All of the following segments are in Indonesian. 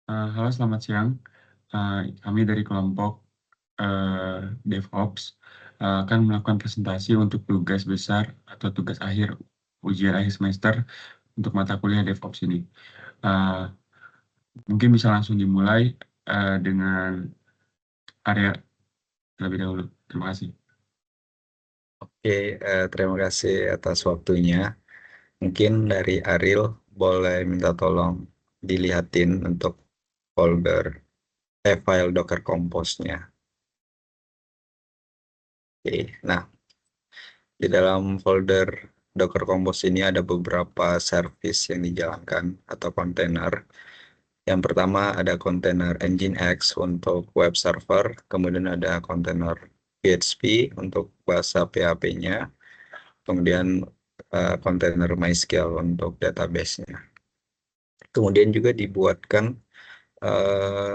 Halo, selamat siang. Kami dari kelompok DevOps akan melakukan presentasi untuk tugas besar atau tugas akhir ujian akhir semester untuk mata kuliah DevOps ini. Uh, Mungkin bisa langsung dimulai dengan Arya terlebih dahulu. Terima kasih. Oke, terima kasih atas waktunya. Mungkin dari Ariel boleh minta tolong dilihatin untuk folder file Docker Compose-nya. Oke, nah di dalam folder Docker Compose ini ada beberapa service yang dijalankan atau kontainer. Yang pertama ada kontainer Nginx untuk web server, kemudian ada kontainer PHP untuk bahasa PHP-nya, kemudian kontainer MySQL untuk database-nya. Kemudian juga dibuatkan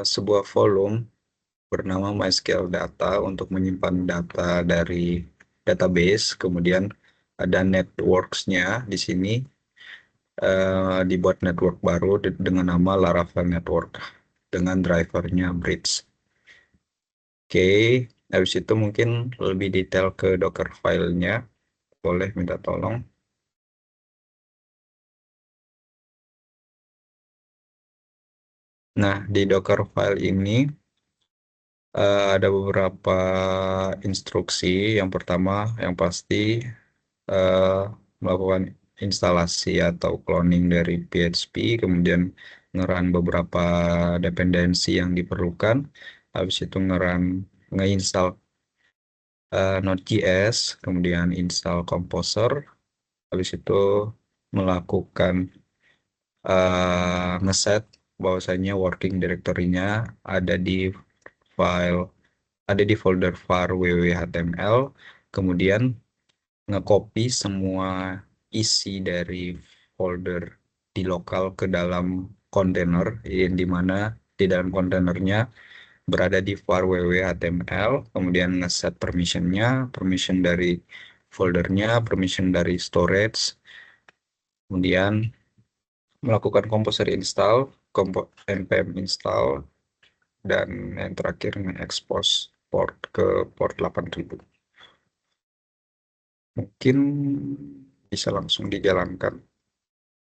sebuah volume bernama MySQL Data untuk menyimpan data dari database. Kemudian ada networks-nya di sini, dibuat network baru dengan nama Laravel Network dengan drivernya Bridge. Oke, habis itu mungkin lebih detail ke Docker file-nya. Boleh minta tolong. Nah, di Docker file ini ada beberapa instruksi. Yang pertama, yang pasti eh, melakukan instalasi atau cloning dari PHP, kemudian ngerun beberapa dependensi yang diperlukan. Habis itu ngeinstall Node.js, kemudian install Composer. Habis itu melakukan ngeset bahwasanya working directory-nya ada di file ada di folder var www.html, kemudian nge-copy semua isi dari folder di lokal ke dalam kontainer, yang dimana di dalam kontainernya berada di var www.html, kemudian nge-set permission dari foldernya, permission dari storage, kemudian melakukan composer install, npm install, dan yang terakhir nge-expose port ke port 8000. Mungkin bisa langsung dijalankan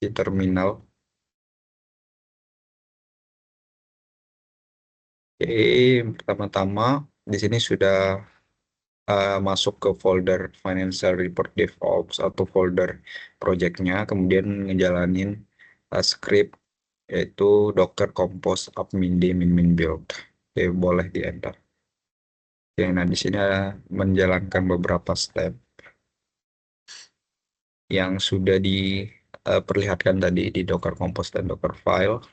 di terminal. Oke, pertama-tama di sini sudah masuk ke folder Financial Report DevOps atau folder projectnya, kemudian ngejalanin script yaitu Docker Compose upmin d min build. Oke, boleh di enter. Oke, nah di sini ada menjalankan beberapa step yang sudah diperlihatkan tadi di Docker Compose dan Docker File.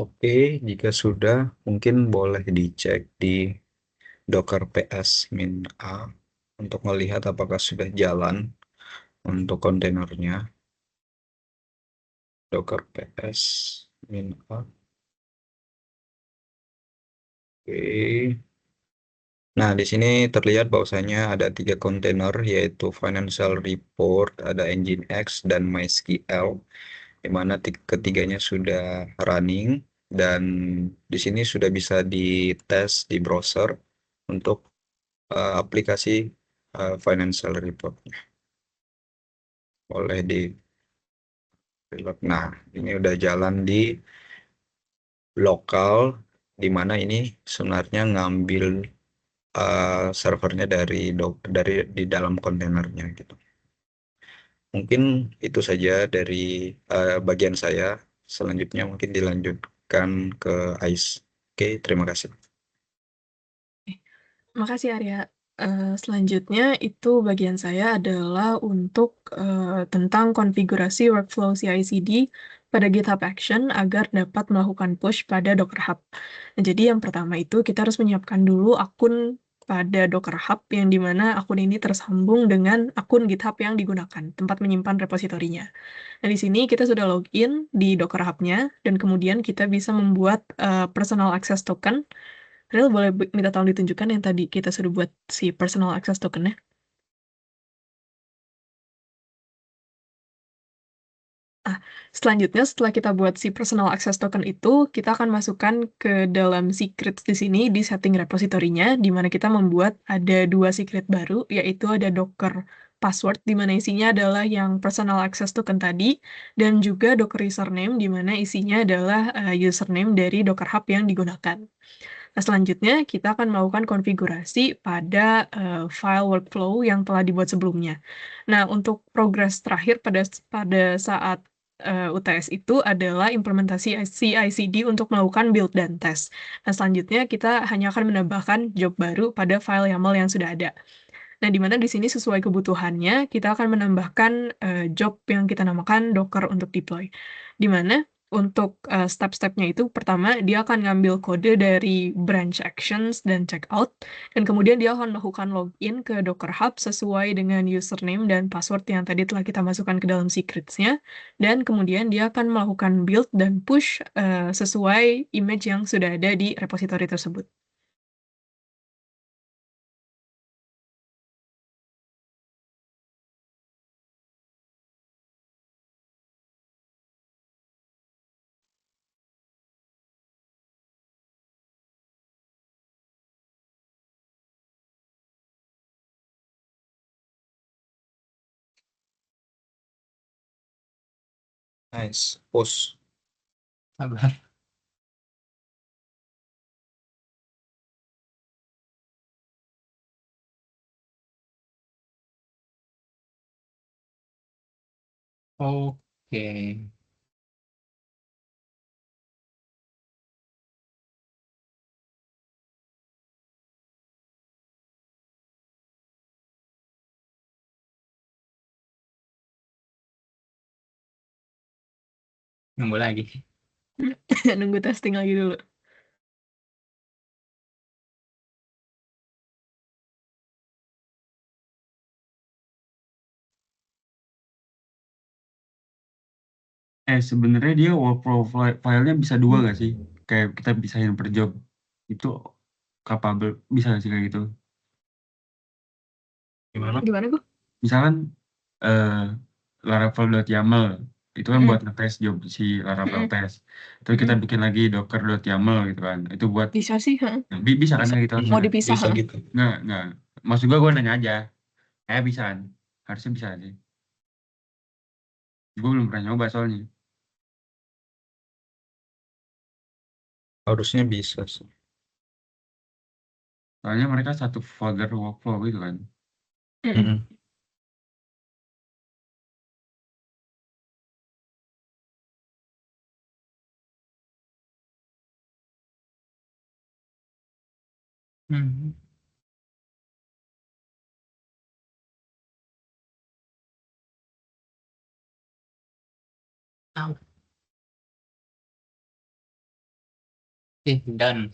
Oke, jika sudah, mungkin boleh dicek di Docker ps-a untuk melihat apakah sudah jalan untuk kontainernya. Docker ps-a. Oke. Nah, di sini terlihat bahwasanya ada 3 kontainer, yaitu Financial Report, ada Nginx, dan MySQL, di mana ketiganya sudah running, dan di sini sudah bisa dites di browser untuk aplikasi Financial Report. Boleh di reload. Nah, ini udah jalan di lokal, di mana ini sebenarnya ngambil servernya dari di dalam kontainernya gitu. Mungkin itu saja dari bagian saya. Selanjutnya mungkin dilanjutkan ke Ais. Oke, terima kasih. Makasih Arya. Selanjutnya itu bagian saya adalah untuk tentang konfigurasi workflow CI/CD pada GitHub Action agar dapat melakukan push pada Docker Hub. Nah, jadi yang pertama itu kita harus menyiapkan dulu akun pada Docker Hub yang dimana akun ini tersambung dengan akun GitHub yang digunakan, tempat menyimpan repositorinya. Nah, di sini kita sudah login di Docker Hub-nya dan kemudian kita bisa membuat personal access token. Rel boleh minta tolong ditunjukkan yang tadi kita sudah buat si personal access token-nya. Ah, selanjutnya setelah kita buat si personal access token itu, kita akan masukkan ke dalam secrets di sini di setting repositorinya, di mana kita membuat ada 2 secret baru, yaitu ada Docker password, di mana isinya adalah yang personal access token tadi, dan juga Docker username, di mana isinya adalah username dari Docker Hub yang digunakan. Nah, selanjutnya kita akan melakukan konfigurasi pada file workflow yang telah dibuat sebelumnya. Nah, untuk progres terakhir pada saat UTS itu adalah implementasi CI/CD untuk melakukan build dan test. Nah, selanjutnya kita hanya akan menambahkan job baru pada file YAML yang sudah ada. Nah, di mana di sini sesuai kebutuhannya, kita akan menambahkan job yang kita namakan Docker untuk deploy. Di mana untuk step-stepnya itu, pertama, dia akan ngambil kode dari branch actions dan checkout, dan kemudian dia akan melakukan login ke Docker Hub sesuai dengan username dan password yang tadi telah kita masukkan ke dalam secrets-nya, dan kemudian dia akan melakukan build dan push sesuai image yang sudah ada di repository tersebut. Nice. Push. Sabar. Oke. Nunggu lagi. Nunggu testing lagi dulu. Sebenarnya dia workflow filenya bisa 2 nggak sih? Kayak kita pisahin per job. Itu capable, bisa nggak sih kayak gitu? Gimana? Gimana, Gu? Misalkan eh laravel.yaml itu kan buat Mm-mm. ngetes job si Laravel Mm-mm. test. Terus kita Mm-mm. bikin lagi docker.yaml gitu kan. Itu buat Bisa sih, ha? bisa kan Bisa. kayak gitu Mau harusnya. dipisah, Bisa ha? gitu. Nggak. Maksud gue nanya aja. Bisa kan? Harusnya bisa sih. Gue belum pernah nyoba soalnya. Harusnya bisa sih. Soalnya mereka satu folder workflow gitu kan. Mm-mm. Mm-mm. Hmm. Au. Done.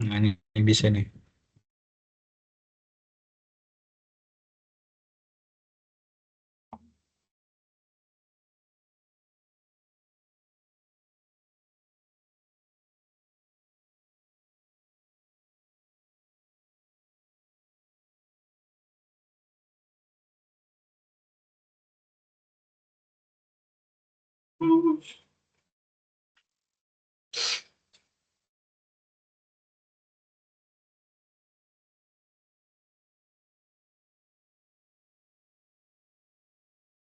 Nah, ini bisa nih.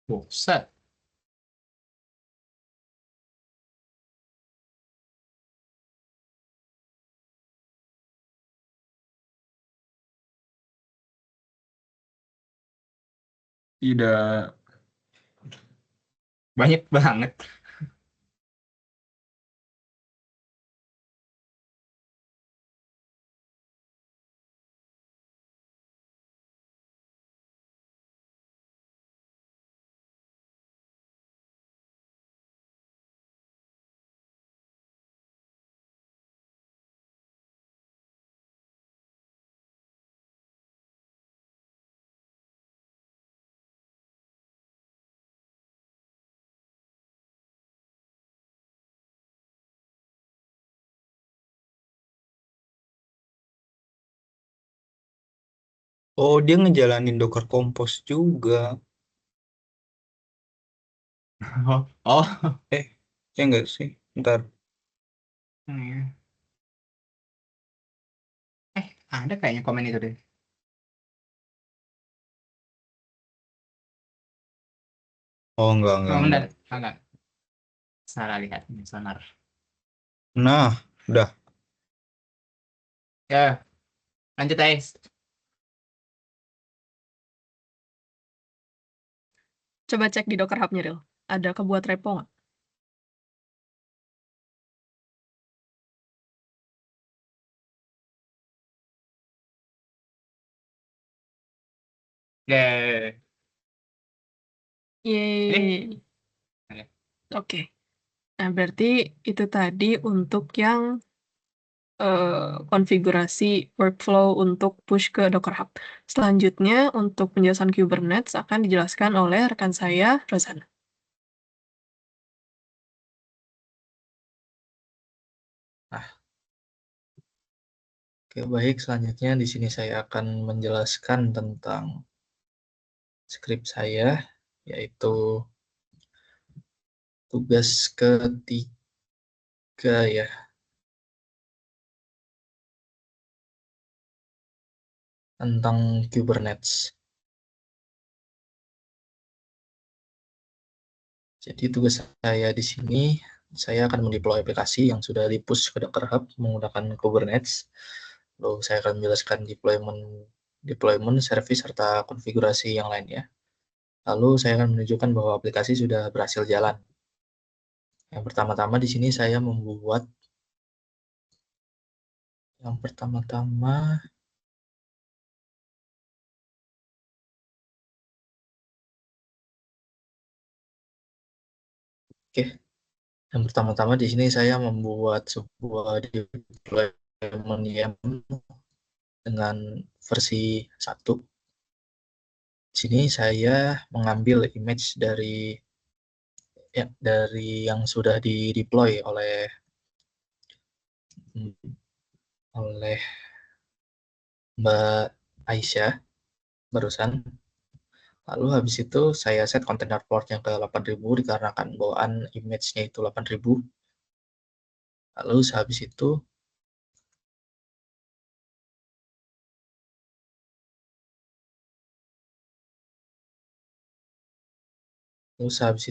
Buset. Tidak. Banyak banget. Oh, dia ngejalanin Docker Compose juga. Oh, oh. Ya enggak sih? Ntar. Iya. Ada kayaknya komen itu deh. Oh, enggak, Oh, enggak. bentar. Enggak. Salah lihat ini sonar. Nah, udah. Ya, lanjut guys. Coba cek di Docker Hub-nya, Ril. Ada kebuat repo nggak? Ya. Yeay. Oke. Oke. Nah, berarti itu tadi untuk yang konfigurasi workflow untuk push ke Docker Hub. Selanjutnya, untuk penjelasan Kubernetes akan dijelaskan oleh rekan saya, Rozana. Oke, baik. Selanjutnya di sini saya akan menjelaskan tentang skrip saya, yaitu tugas ketiga ya. Tentang Kubernetes. Jadi tugas saya di sini, saya akan mendeploy aplikasi yang sudah di-push ke Docker Hub menggunakan Kubernetes. Lalu saya akan menjelaskan deployment, service, serta konfigurasi yang lainnya. Lalu saya akan menunjukkan bahwa aplikasi sudah berhasil jalan. Yang pertama-tama di sini saya membuat yang pertama-tama di sini saya membuat sebuah deployment YAML dengan versi 1. Di sini saya mengambil image dari yang sudah di-deploy oleh Mbak Aisyah barusan. Lalu habis itu saya set container portnya ke 8000 dikarenakan bawaan image-nya itu 8000. Lalu habis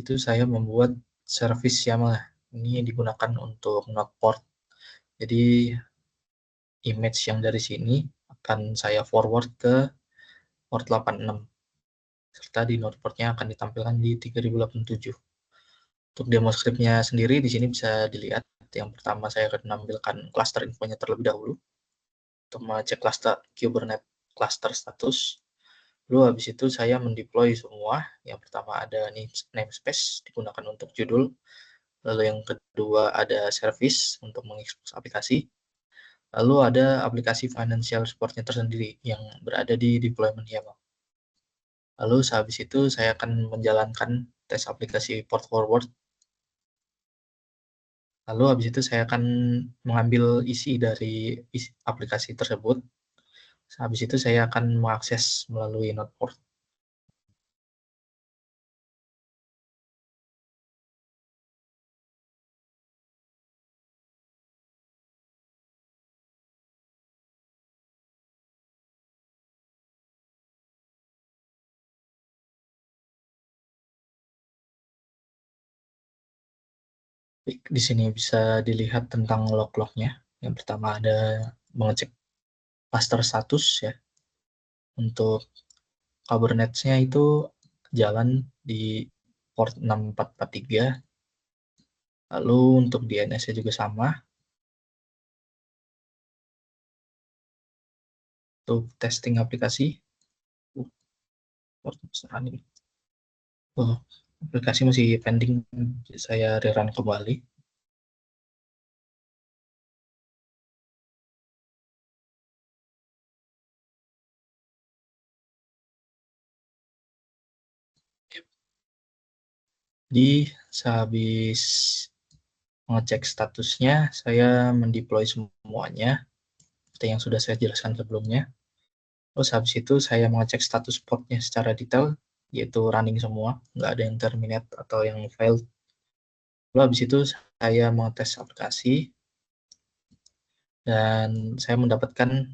itu saya membuat service YAML. Ini digunakan untuk node port. Jadi image yang dari sini akan saya forward ke port 86. Serta di node portnya akan ditampilkan di 3087. Untuk demo scriptnya sendiri di sini bisa dilihat. Yang pertama saya akan menampilkan cluster infonya terlebih dahulu untuk mengecek cluster Kubernetes cluster status. Lalu habis itu saya mendeploy semua. Yang pertama ada namespace digunakan untuk judul. Lalu yang kedua ada service untuk mengekspos aplikasi. Lalu ada aplikasi financial supportnya tersendiri yang berada di deployment YAML. Lalu sehabis itu saya akan menjalankan tes aplikasi port forward. Lalu habis itu saya akan mengambil isi dari aplikasi tersebut. Habis itu saya akan mengakses melalui node port. Di sini bisa dilihat tentang log-lognya. Yang pertama ada mengecek cluster status ya. Untuk Kubernetes-nya itu jalan di port 6443. Lalu untuk DNS-nya juga sama. Untuk testing aplikasi. Port besar ini. Oh, aplikasi masih pending. Saya rerun kembali. Jadi sehabis mengecek statusnya, saya mendeploy semuanya seperti yang sudah saya jelaskan sebelumnya. Terus habis itu saya mengecek status portnya secara detail, yaitu running semua, nggak ada yang terminate atau yang failed. Lalu habis itu saya mengetes aplikasi, dan saya mendapatkan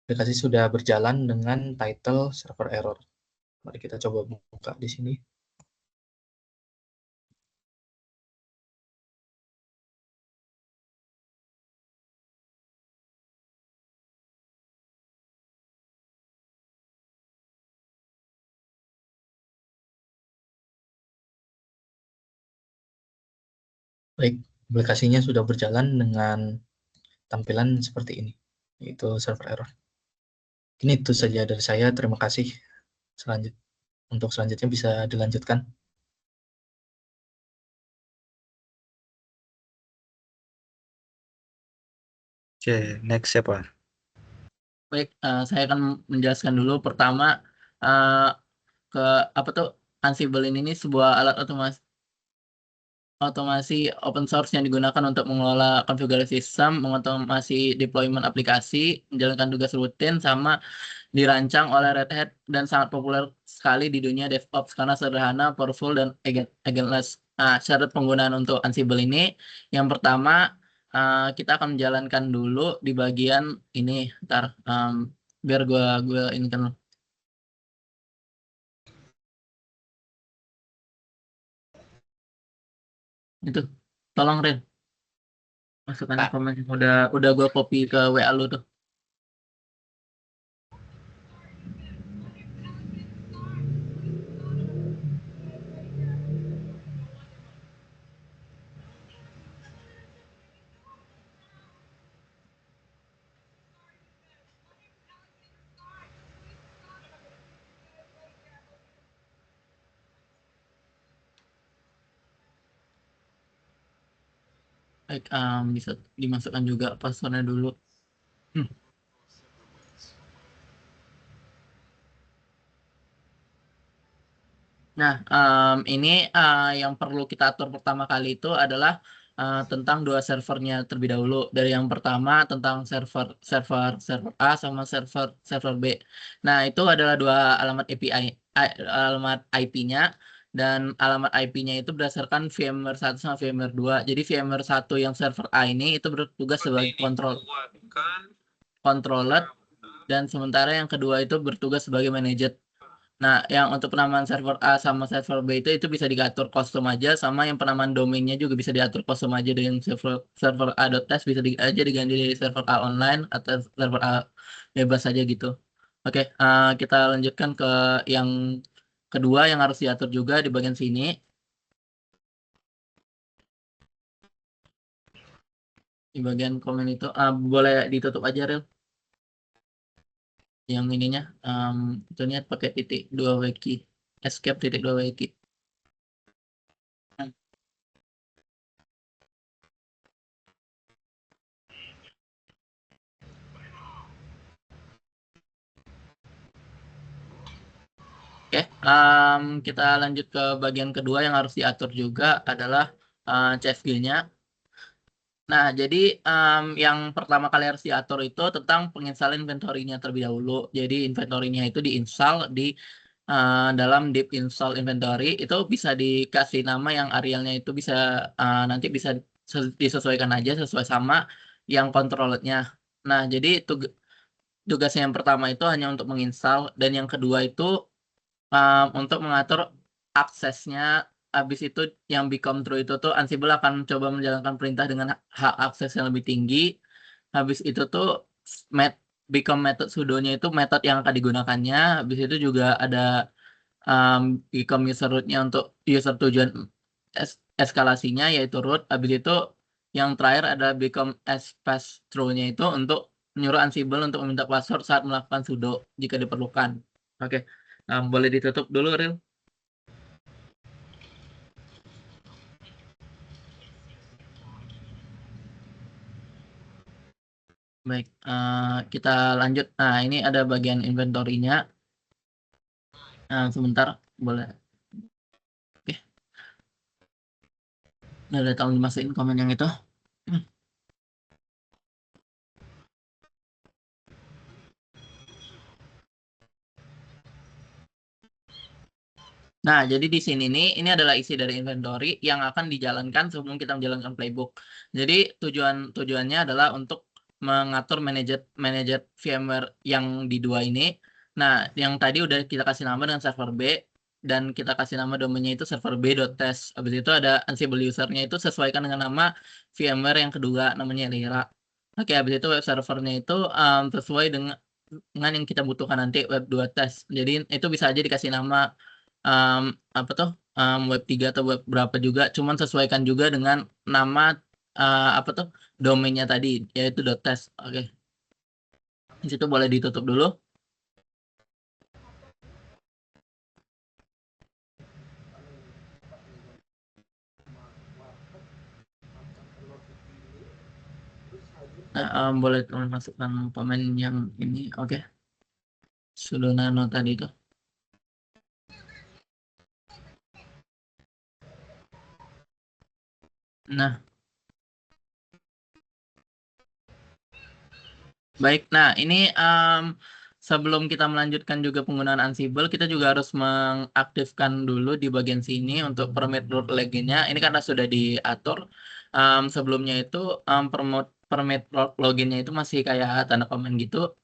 aplikasi sudah berjalan dengan title server error. Mari kita coba buka di sini. Baik, aplikasinya sudah berjalan dengan tampilan seperti ini, yaitu server error. Ini itu saja dari saya, terima kasih. Untuk selanjutnya bisa dilanjutkan. Oke, next siapa? Baik, saya akan menjelaskan dulu. Pertama, ke apa tuh Ansible ini sebuah alat otomasi open source yang digunakan untuk mengelola konfigurasi sistem, mengotomasi deployment aplikasi, menjalankan tugas rutin, sama dirancang oleh Red Hat dan sangat populer sekali di dunia DevOps karena sederhana, powerful, dan agentless. Nah, syarat penggunaan untuk Ansible ini, yang pertama, kita akan menjalankan dulu di bagian ini. Ntar, biar gue ini kan. Itu, tolong Ren, masukkan komen. Udah gue copy ke WA lu tuh. Baik, bisa dimasukkan juga passwordnya dulu. Nah, ini yang perlu kita atur pertama kali itu adalah tentang dua servernya terlebih dahulu. Dari yang pertama tentang server A sama server B. Nah, itu adalah dua alamat API, alamat IP-nya, dan alamat IP-nya itu berdasarkan VMware 1 sama VMware 2. Jadi VMware 1 yang server A ini itu bertugas sebagai controller, dan sementara yang kedua itu bertugas sebagai manager. Nah, yang untuk penamaan server A sama server B itu bisa diatur custom aja, sama yang penamaan domainnya juga bisa diatur custom aja dengan server A.test bisa aja diganti dari server A online atau server A bebas aja gitu. Oke, kita lanjutkan ke yang kedua yang harus diatur juga di bagian sini. Di bagian komen itu boleh ditutup aja, Ril. Yang ininya, itu niat pakai titik 2 wiki, escape titik 2 wiki. Oke, kita lanjut ke bagian kedua yang harus diatur juga adalah CSG-nya. Nah, jadi yang pertama kali harus diatur itu tentang penginstalan inventory-nya terlebih dahulu. Jadi inventory-nya itu diinstal di dalam deep install inventory. Itu bisa dikasih nama yang Arialnya itu bisa nanti bisa disesuaikan aja sesuai sama yang controller-nya. Nah, jadi tugasnya yang pertama itu hanya untuk menginstal, dan yang kedua itu untuk mengatur aksesnya. Habis itu yang become true itu tuh Ansible akan coba menjalankan perintah dengan hak akses yang lebih tinggi. Habis itu tuh become method sudonya itu metode yang akan digunakannya. Habis itu juga ada become user root-nya untuk user tujuan eskalasinya yaitu root. Habis itu yang terakhir ada become as pass through-nya itu untuk menyuruh Ansible untuk meminta password saat melakukan sudo jika diperlukan. Oke, boleh ditutup dulu, Ril. Baik, kita lanjut. Nah, ini ada bagian inventory-nya. Sebentar, boleh. Oke. Nah, udah tolong dimasukin komen yang itu. Nah, jadi di sini nih, ini adalah isi dari inventory yang akan dijalankan sebelum kita menjalankan playbook. Jadi tujuannya adalah untuk mengatur manajer VMware yang di dua ini. Nah, yang tadi udah kita kasih nama dengan server B dan kita kasih nama domainnya itu server b.test. Habis itu ada Ansible usernya itu sesuaikan dengan nama VMware yang kedua, namanya Lyra. Oke, habis itu web servernya itu sesuai dengan yang kita butuhkan nanti web 2 test. Jadi itu bisa aja dikasih nama web 3 atau web berapa juga, cuman sesuaikan juga dengan nama domainnya tadi yaitu .test. Oke. Di situ boleh ditutup dulu. Boleh teman masukkan komen yang ini. Oke. Sudah nano tadi itu. Nah, baik. Nah, ini sebelum kita melanjutkan juga penggunaan Ansible, kita juga harus mengaktifkan dulu di bagian sini untuk permit root login-nya. Ini karena sudah diatur. Sebelumnya itu permit root login-nya itu masih kayak tanda komen gitu.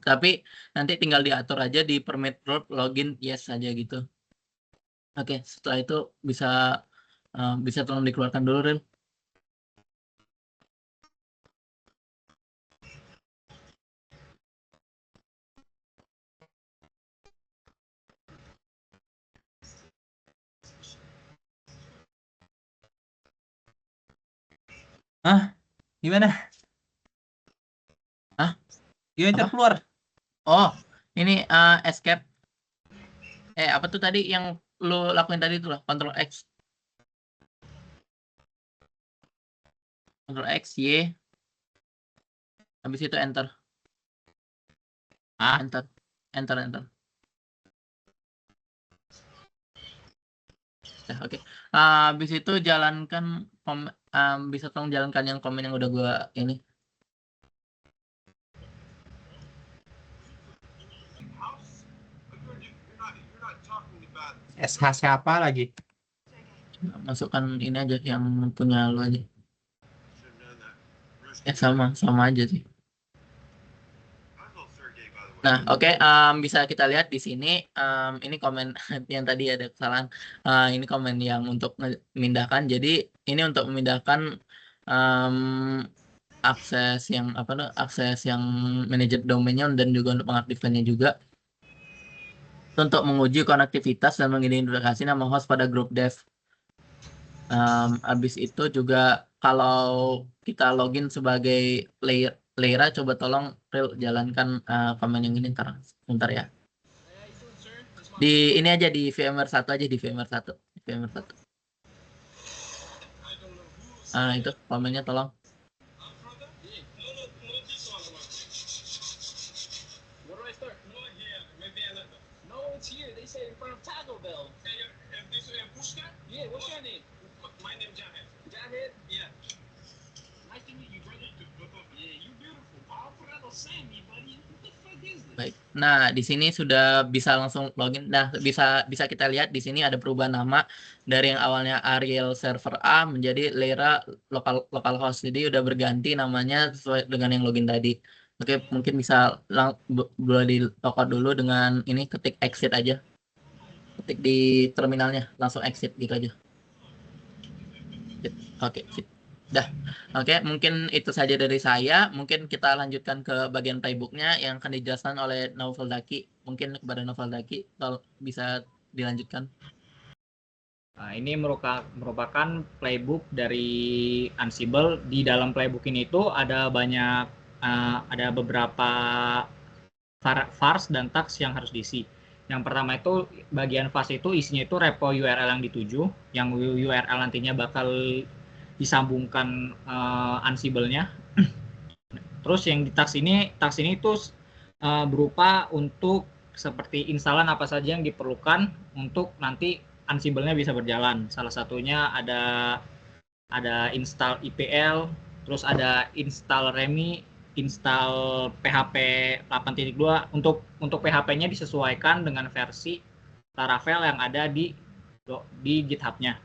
Tapi nanti tinggal diatur aja di permit root login yes saja gitu. Oke, setelah itu bisa tolong dikeluarkan dulu, Ril. Gimana? Gimana Apa? keluar? Oh, ini escape. Apa tuh tadi yang lo lakuin tadi tuh lah, Ctrl X. Ctrl X, Y. Habis itu enter. Enter. Oke. Habis itu jalankan bisa tolong jalankan yang komen yang udah gua ini. SH siapa lagi? Masukkan ini aja yang punya lu aja. Sama aja sih. Nah, oke, bisa kita lihat di sini. Ini komen yang tadi ada kesalahan. Ini komen yang untuk memindahkan. Jadi ini untuk memindahkan akses yang manajer domainnya dan juga untuk mengaktifkannya juga. Untuk menguji konektivitas dan mengidentifikasi nama host pada grup dev. Habis itu juga kalau kita login sebagai Lyra, coba tolong Ril jalankan komen yang ini sebentar ya. Di ini aja di VMware 1 aja, di VMware 1. Itu komennya tolong. Baik. Nah, di sini sudah bisa langsung login. Nah, bisa kita lihat di sini ada perubahan nama dari yang awalnya Ariel Server A menjadi Lyra localhost. Jadi udah berganti namanya sesuai dengan yang login tadi. Oke, mungkin bisa boleh di lockout dulu dengan ini, ketik exit aja. Ketik di terminalnya, langsung exit gitu aja. Oke, dah. Oke, mungkin itu saja dari saya. Mungkin kita lanjutkan ke bagian playbooknya yang akan dijelaskan oleh Naufal Daki. Mungkin kepada Naufal Daki, kalau bisa dilanjutkan. Nah, ini merupakan playbook dari Ansible. Di dalam playbook ini itu ada beberapa vars dan tags yang harus diisi. Yang pertama itu bagian vars itu isinya itu repo URL yang dituju, yang URL nantinya bakal disambungkan Ansible-nya. Terus yang di tags ini itu berupa untuk seperti instalan apa saja yang diperlukan untuk nanti Ansible-nya bisa berjalan. Salah satunya ada install IPL, terus ada install REMI, install PHP 8.2. Untuk PHP-nya disesuaikan dengan versi Laravel yang ada di GitHub-nya.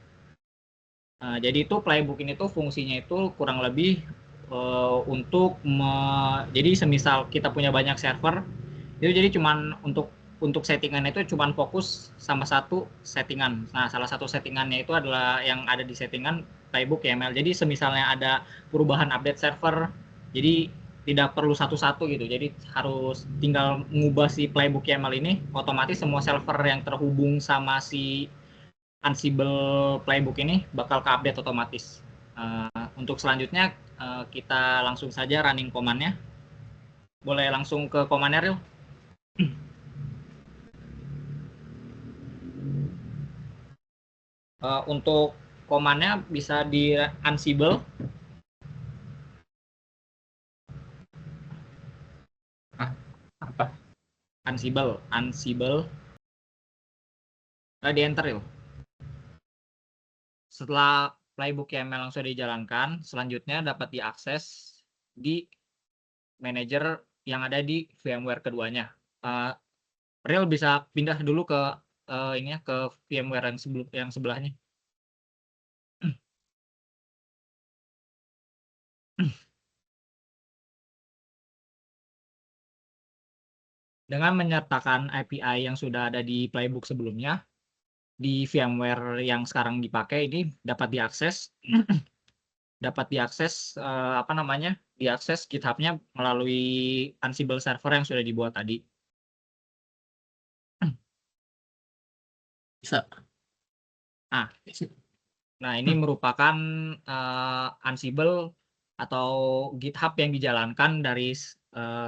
Jadi itu playbook ini tuh fungsinya itu kurang lebih jadi semisal kita punya banyak server, itu jadi cuman untuk settingannya itu cuman fokus sama satu settingan. Nah, salah satu settingannya itu adalah yang ada di settingan playbook YAML. Jadi semisalnya ada perubahan update server, jadi tidak perlu satu-satu gitu. Jadi harus tinggal mengubah si playbook YAML ini, otomatis semua server yang terhubung sama si Ansible playbook ini bakal ke-update otomatis. Untuk selanjutnya kita langsung saja running command-nya. Boleh langsung ke command-nya, Ril? Untuk command-nya bisa di Ansible. Apa? Ansible. Di enter, Ril. Setelah playbook YAML langsung dijalankan, selanjutnya dapat diakses di manager yang ada di VMware keduanya. Ril bisa pindah dulu ke ke VMware yang sebelahnya. Dengan menyertakan API yang sudah ada di playbook sebelumnya, di VMware yang sekarang dipakai ini dapat diakses diakses GitHub-nya melalui Ansible server yang sudah dibuat tadi. Bisa. Nah, ini merupakan Ansible atau GitHub yang dijalankan dari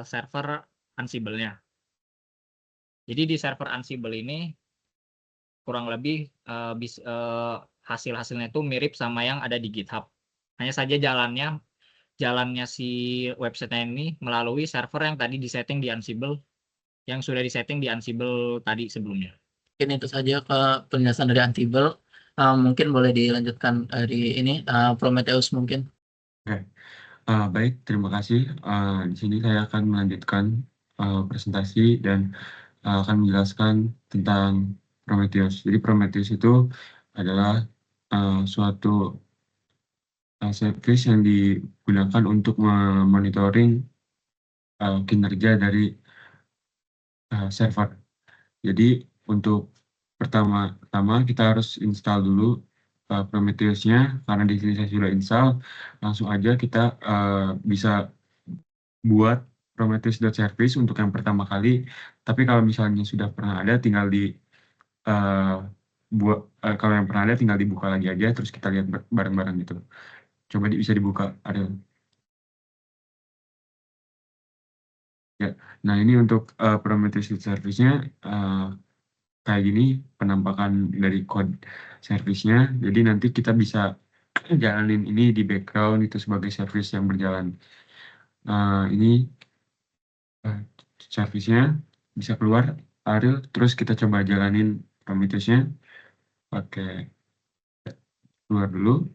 server Ansible-nya. Jadi di server Ansible ini kurang lebih hasil-hasilnya itu mirip sama yang ada di GitHub. Hanya saja jalannya si website-nya ini melalui server yang tadi disetting di Ansible, yang sudah disetting di Ansible tadi sebelumnya. Mungkin itu saja ke penjelasan dari Ansible. Mungkin boleh dilanjutkan dari ini Prometheus mungkin. Oke. Baik, terima kasih. Di sini saya akan melanjutkan presentasi dan akan menjelaskan tentang Prometheus. Jadi Prometheus itu adalah suatu service yang digunakan untuk memonitoring kinerja dari server. Jadi untuk pertama kita harus install dulu Prometheus-nya, karena di sini saya sudah install. Langsung aja kita bisa buat Prometheus.service untuk yang pertama kali. Tapi kalau misalnya sudah pernah ada, tinggal kalau yang pernah ada tinggal dibuka lagi aja, terus kita lihat bareng-bareng gitu. Coba bisa dibuka, Ariel. Ya, nah ini untuk Prometheus.service-nya kayak gini penampakan dari code service-nya. Jadi nanti kita bisa jalanin ini di background itu sebagai service yang berjalan. Ini service-nya bisa keluar, Ariel. Terus kita coba jalanin Prometheus-nya pakai keluar dulu.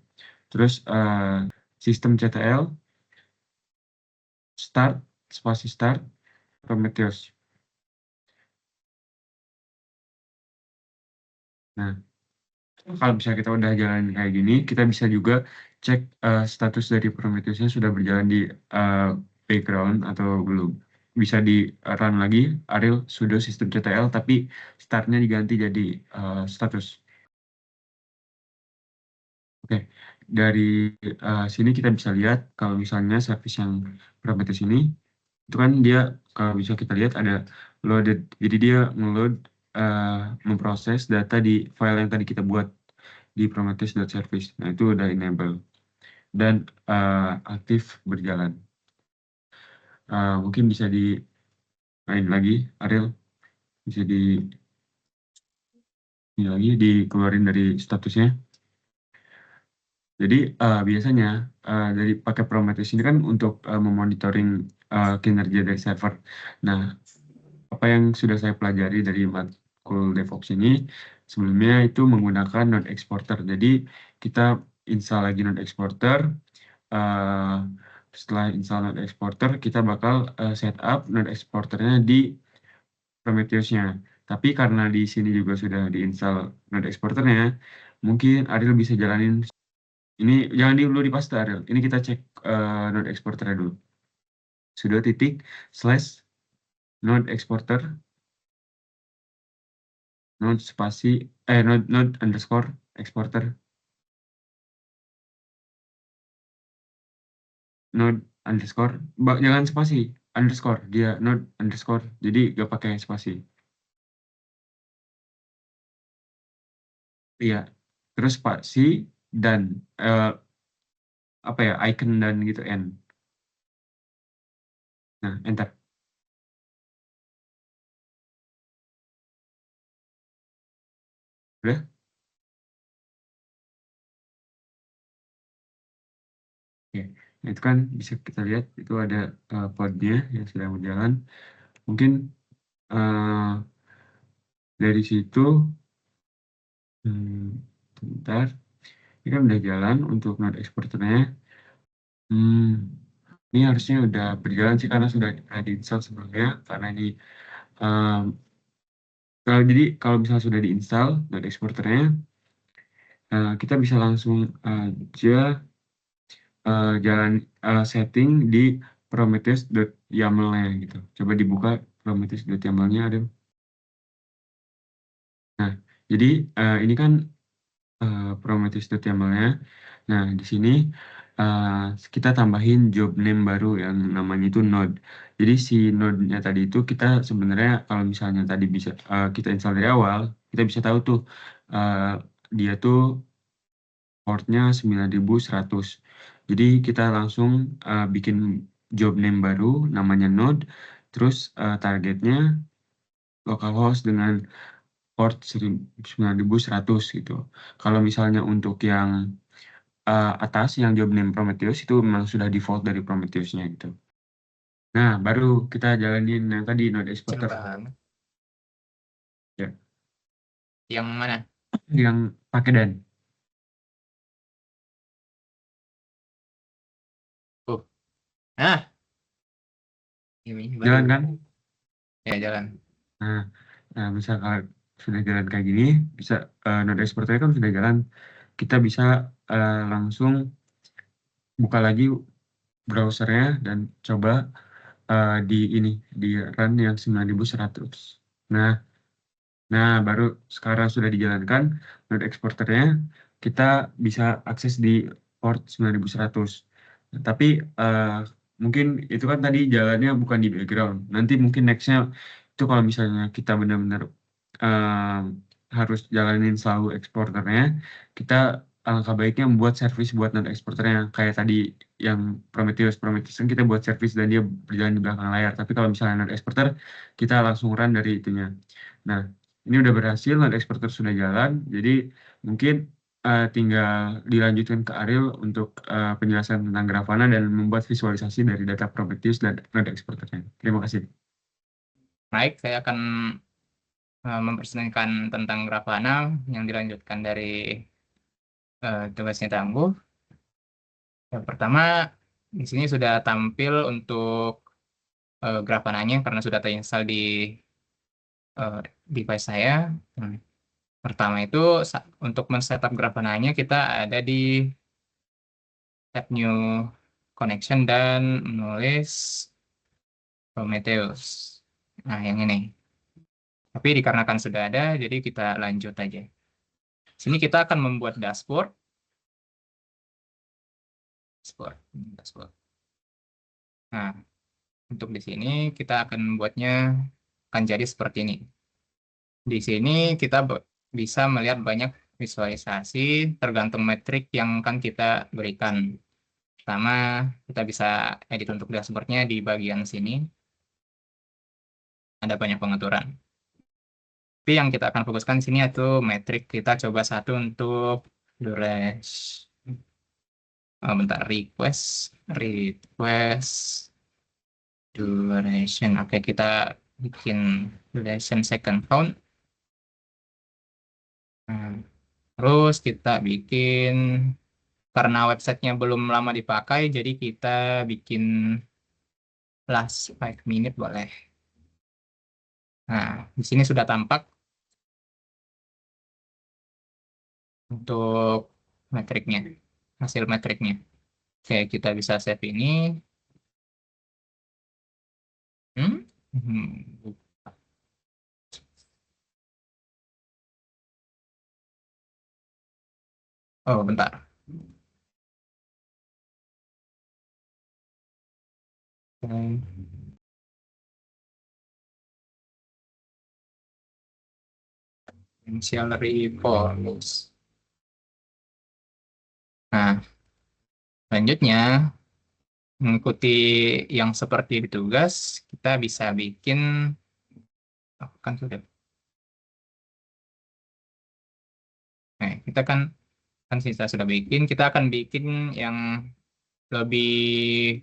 Terus systemctl start spasi start Prometheus. Nah, kalau misalnya kita udah jalan kayak gini, kita bisa juga cek status dari Prometheus-nya sudah berjalan di background atau belum. Bisa di run lagi, Ariel sudo systemctl, tapi startnya diganti jadi status. Oke, dari sini kita bisa lihat kalau misalnya service yang Prometheus ini, itu kan dia kalau bisa kita lihat ada loaded. Jadi dia ngeload memproses data di file yang tadi kita buat di prometheus.service. Nah, itu udah enable dan aktif berjalan. Mungkin bisa main lagi, Ariel. Bisa ini lagi dikeluarin dari statusnya. Jadi biasanya dari pakai Prometheus ini kan untuk memonitoring kinerja dari server. Nah, apa yang sudah saya pelajari dari matkul DevOps ini sebelumnya itu menggunakan node exporter. Jadi kita install lagi node exporter. Setelah install node exporter, kita bakal setup node exporternya di Prometheus-nya. Tapi karena di sini juga sudah diinstal node exporternya, mungkin Ariel bisa jalanin. Ini jangan dulu dipaste Ariel. Ini kita cek node exporternya dulu. Sudo titik slash node exporter node spasi node underscore exporter node underscore jangan spasi underscore, dia node underscore, jadi gak pakai spasi. Iya, terus spasi dan apa ya, icon dan gitu n. Nah, enter. Udah? Oke. Nah, itu kan bisa kita lihat itu ada podnya yang sedang berjalan. Mungkin dari situ bentar, ini kan udah jalan untuk node exporternya. Ini harusnya udah berjalan sih karena sudah diinstal sebelumnya, karena ini jadi kalau misalnya sudah diinstal node exporternya, kita bisa langsung aja jalan setting di prometheus.yaml-nya gitu. Coba dibuka prometheus.yaml-nya ada. Nah, jadi ini kan prometheus.yaml-nya. Nah, di sini kita tambahin job name baru yang namanya itu node. Jadi si node-nya tadi itu kita sebenarnya kalau misalnya tadi bisa kita install dari awal, kita bisa tahu tuh dia tuh portnya 9100. Jadi kita langsung bikin job name baru namanya node, terus targetnya localhost dengan port 9100 gitu. Kalau misalnya untuk yang atas yang job name Prometheus itu memang sudah default dari Prometheus-nya gitu. Nah, baru kita jalanin yang tadi node exporter. Ya. Yang mana? Yang pakai dan. Ini Jalan kan? Ya, jalan. Nah, misalkan sudah jalan kayak gini, bisa node exporter kan sudah jalan, kita bisa langsung buka lagi browsernya dan coba di run yang 9100. Nah, baru sekarang sudah dijalankan node exporternya, kita bisa akses di port 9100. Tapi mungkin itu kan tadi jalannya bukan di background. Nanti mungkin nextnya itu kalau misalnya kita benar-benar harus jalanin selalu exporternya, kita alangkah baiknya membuat service buat node exporternya kayak tadi yang Prometheus kan kita buat service dan dia berjalan di belakang layar. Tapi kalau misalnya node exporter, kita langsung run dari itunya. Nah, ini udah berhasil, node exporter sudah jalan, jadi mungkin tinggal dilanjutkan ke Ariel untuk penjelasan tentang Grafana dan membuat visualisasi dari data Prometheus dan node exporternya. Terima kasih. Baik, saya akan mempresentasikan tentang Grafana yang dilanjutkan dari tugasnya Tangguh. Yang pertama, di sini sudah tampil untuk Grafana-nya karena sudah terinstall di device saya. Pertama itu untuk men-setup Grafana-nya kita ada di tab new connection dan menulis Prometheus. Nah, yang ini. Tapi dikarenakan sudah ada, jadi kita lanjut aja. Sini kita akan membuat dashboard. Dashboard. Nah, untuk di sini kita akan membuatnya akan jadi seperti ini. Di sini kita bisa melihat banyak visualisasi tergantung metrik yang akan kita berikan. Pertama, kita bisa edit untuk dashboardnya di bagian sini. Ada banyak pengaturan. Tapi yang kita akan fokuskan di sini yaitu metrik. Kita coba satu untuk duration. Oh, bentar, request duration. Oke, kita bikin duration second count. Nah, terus kita bikin, karena websitenya belum lama dipakai, jadi kita bikin last 5 minute boleh. Nah, di sini sudah tampak untuk metriknya, hasil metriknya. Oke, kita bisa save ini. Oh, bentar. Potential reports. Nah, selanjutnya mengikuti yang seperti di tugas, kita bisa bikin, kan sudah. Nah, kita kan sudah bikin, kita akan bikin yang lebih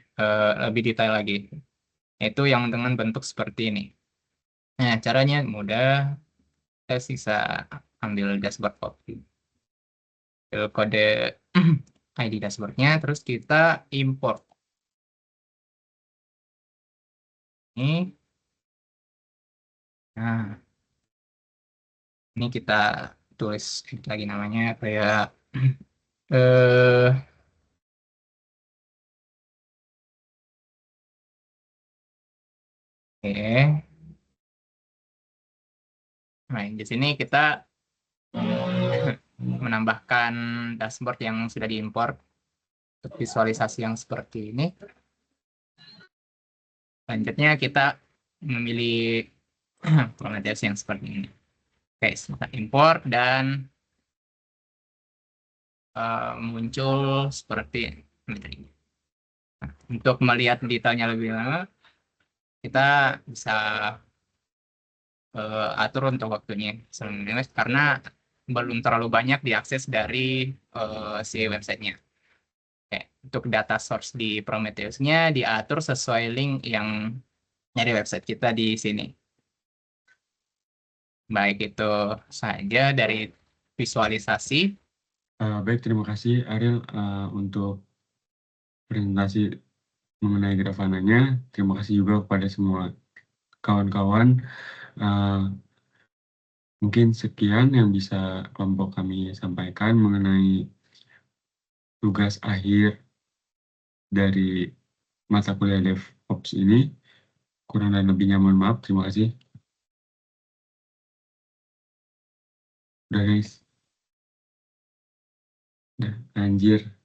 detail lagi, yaitu yang dengan bentuk seperti ini. Nah, caranya mudah. Kita bisa ambil dashboard copy, kode ID dashboardnya, terus kita import ini. Nah, ini kita tulis lagi namanya kayak oke. Nah, di sini kita menambahkan dashboard yang sudah diimport untuk visualisasi yang seperti ini. Selanjutnya kita memilih formatasi yang seperti ini. Oke, kita import dan muncul seperti ini. Nah, untuk melihat detailnya lebih lama, kita bisa atur untuk waktunya karena belum terlalu banyak diakses dari si websitenya. Oke, untuk data source di Prometheus-nya diatur sesuai link yang dari website kita di sini. Baik, itu saja dari visualisasi. Baik, terima kasih Ariel untuk presentasi mengenai Grafana-nya. Terima kasih juga kepada semua kawan-kawan. Mungkin sekian yang bisa kelompok kami sampaikan mengenai tugas akhir dari mata kuliah DevOps ini. Kurang dan lebihnya mohon maaf. Terima kasih. Udah guys. Udah, anjir.